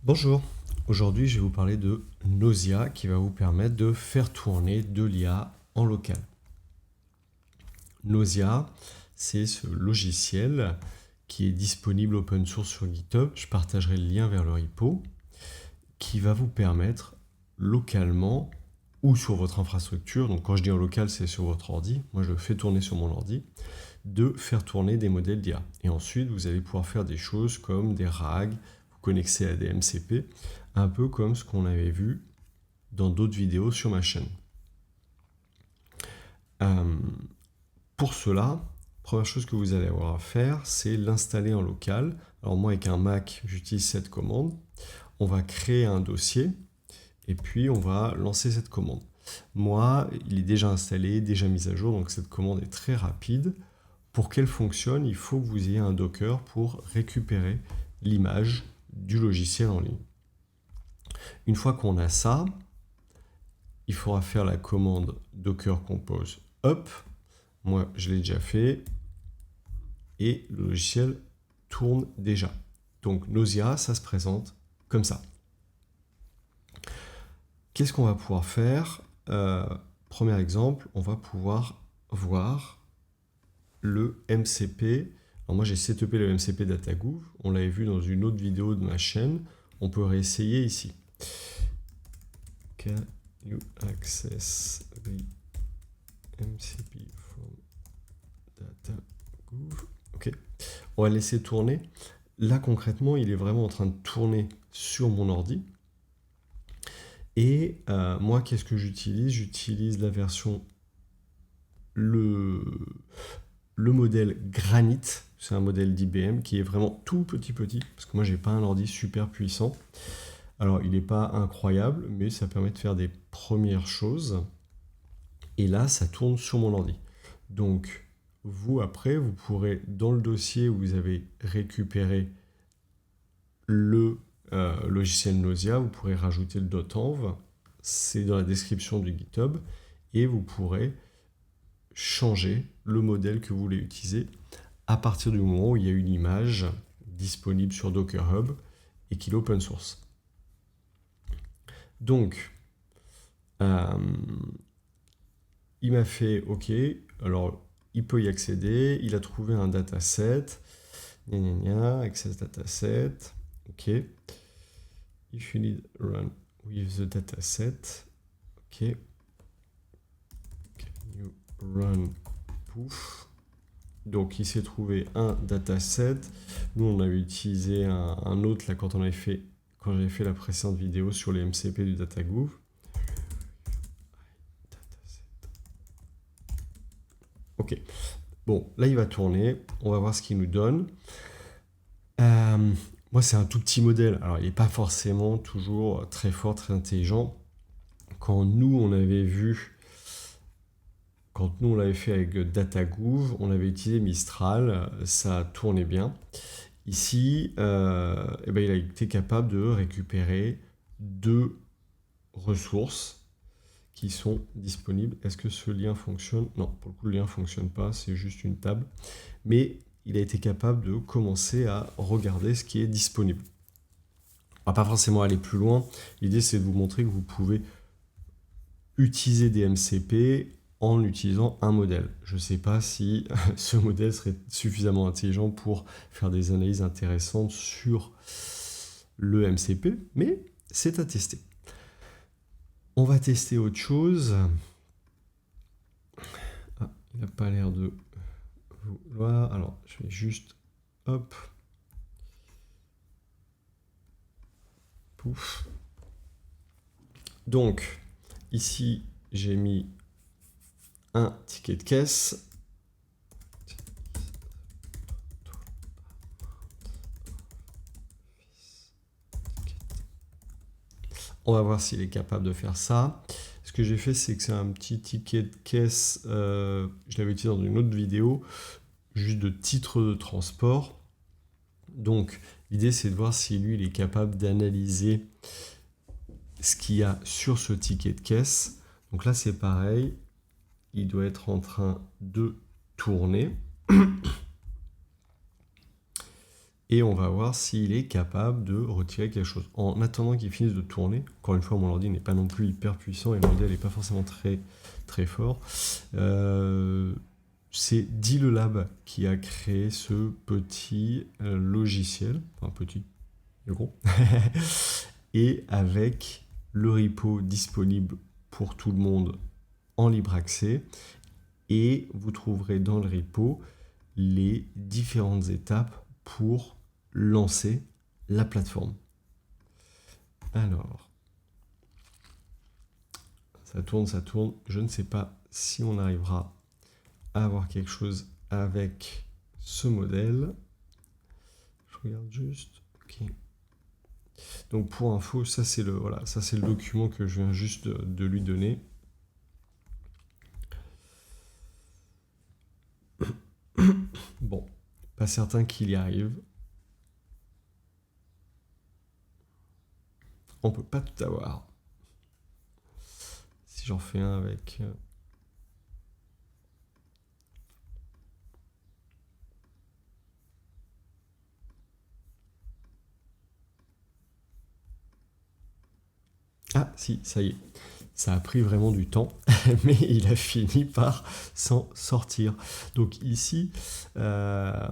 Bonjour, aujourd'hui je vais vous parler de Nausea qui va vous permettre de faire tourner de l'IA en local. Nausea, c'est ce logiciel qui est disponible open source sur GitHub, je partagerai le lien vers le repo, qui va vous permettre localement ou sur votre infrastructure, donc quand je dis en local c'est sur votre ordi, moi je le fais tourner sur mon ordi, de faire tourner des modèles d'IA. Et ensuite vous allez pouvoir faire des choses comme des RAG, vous connecter à des MCP, un peu comme ce qu'on avait vu dans d'autres vidéos sur ma chaîne. Pour cela, première chose que vous allez avoir à faire, c'est l'installer en local. Alors moi avec un Mac, j'utilise cette commande. On va créer un dossier et puis on va lancer cette commande. Moi, il est déjà installé, déjà mis à jour, donc cette commande est très rapide. Pour qu'elle fonctionne, il faut que vous ayez un Docker pour récupérer l'image du logiciel en ligne. Une fois qu'on a ça, il faudra faire la commande docker compose up. Moi, je l'ai déjà fait. Et le logiciel tourne déjà. Donc, Nausea, ça se présente comme ça. Qu'est-ce qu'on va pouvoir faire? Premier exemple, on va pouvoir voir le MCP. Alors moi, j'ai setupé le MCP DataGouv. On l'avait vu dans une autre vidéo de ma chaîne. On peut réessayer ici. Can you access the MCP from DataGouv? Ok. On va le laisser tourner. Là, concrètement, il est vraiment en train de tourner sur mon ordi. Et moi, qu'est-ce que j'utilise? J'utilise la version, le modèle Granite. C'est un modèle d'IBM qui est vraiment tout petit, parce que moi, j'ai pas un ordi super puissant. Alors, il n'est pas incroyable, mais ça permet de faire des premières choses. Et là, ça tourne sur mon ordi. Donc, vous, après, vous pourrez, dans le dossier où vous avez récupéré le logiciel Nausea, vous pourrez rajouter le .env, c'est dans la description du GitHub, et vous pourrez changer le modèle que vous voulez utiliser à partir du moment où il y a une image disponible sur Docker Hub et qu'il est open source. Donc, il m'a fait OK, alors il peut y accéder, il a trouvé un dataset, access dataset, OK. If you need run with the dataset, OK. Can you run poof? Donc il s'est trouvé un dataset. Nous on avait utilisé un autre là quand j'avais fait la précédente vidéo sur les MCP du DataGouv. Ok. Bon, là il va tourner. On va voir ce qu'il nous donne. Moi c'est un tout petit modèle. Alors il n'est pas forcément toujours très fort, très intelligent. Quand nous on l'avait fait avec DataGouv, on avait utilisé Mistral, ça tournait bien. Ici, il a été capable de récupérer 2 ressources qui sont disponibles. Est-ce que ce lien fonctionne? Non, pour le coup, le lien ne fonctionne pas, c'est juste une table. Mais il a été capable de commencer à regarder ce qui est disponible. On ne va pas forcément aller plus loin. L'idée, c'est de vous montrer que vous pouvez utiliser des MCP en utilisant un modèle. Je ne sais pas si ce modèle serait suffisamment intelligent pour faire des analyses intéressantes sur le MCP, mais c'est à tester. On va tester autre chose. Ah, il n'a pas l'air de vouloir. Alors, je vais juste... Hop. Pouf. Donc, ici, j'ai mis un ticket de caisse. On va voir s'il est capable de faire ça. Ce que j'ai fait, c'est que c'est un petit ticket de caisse. Je l'avais utilisé dans une autre vidéo, juste de titre de transport. Donc, l'idée, c'est de voir si lui, il est capable d'analyser ce qu'il y a sur ce ticket de caisse. Donc là, c'est pareil. Il doit être en train de tourner. et on va voir s'il est capable de retirer quelque chose. En attendant qu'il finisse de tourner, encore une fois, mon ordi n'est pas non plus hyper puissant et le modèle n'est pas forcément très, très fort. C'est Dilelab qui a créé ce petit logiciel, enfin petit, gros, et avec le repo disponible pour tout le monde en libre accès, et vous trouverez dans le repo les différentes étapes pour lancer la plateforme. Alors, ça tourne, je ne sais pas si on arrivera à avoir quelque chose avec ce modèle. Je regarde juste, ok. Donc pour info, ça c'est le document que je viens juste de lui donner. Bon, pas certain qu'il y arrive. On peut pas tout avoir. Si j'en fais un avec... Ah si, ça y est. Ça a pris vraiment du temps, mais il a fini par s'en sortir. Donc ici, le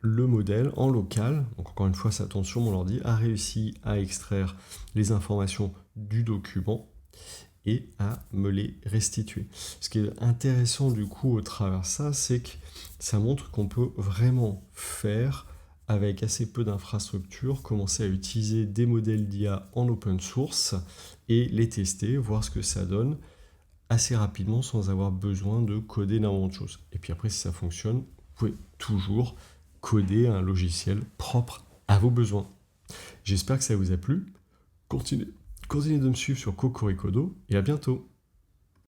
modèle en local, donc encore une fois ça tourne sur mon ordi, a réussi à extraire les informations du document et à me les restituer. Ce qui est intéressant du coup au travers de ça, c'est que ça montre qu'on peut vraiment faire avec assez peu d'infrastructures, commencer à utiliser des modèles d'IA en open source et les tester, voir ce que ça donne assez rapidement sans avoir besoin de coder énormément de choses. Et puis après, si ça fonctionne, vous pouvez toujours coder un logiciel propre à vos besoins. J'espère que ça vous a plu. Continuez de me suivre sur Cocoricodo et à bientôt.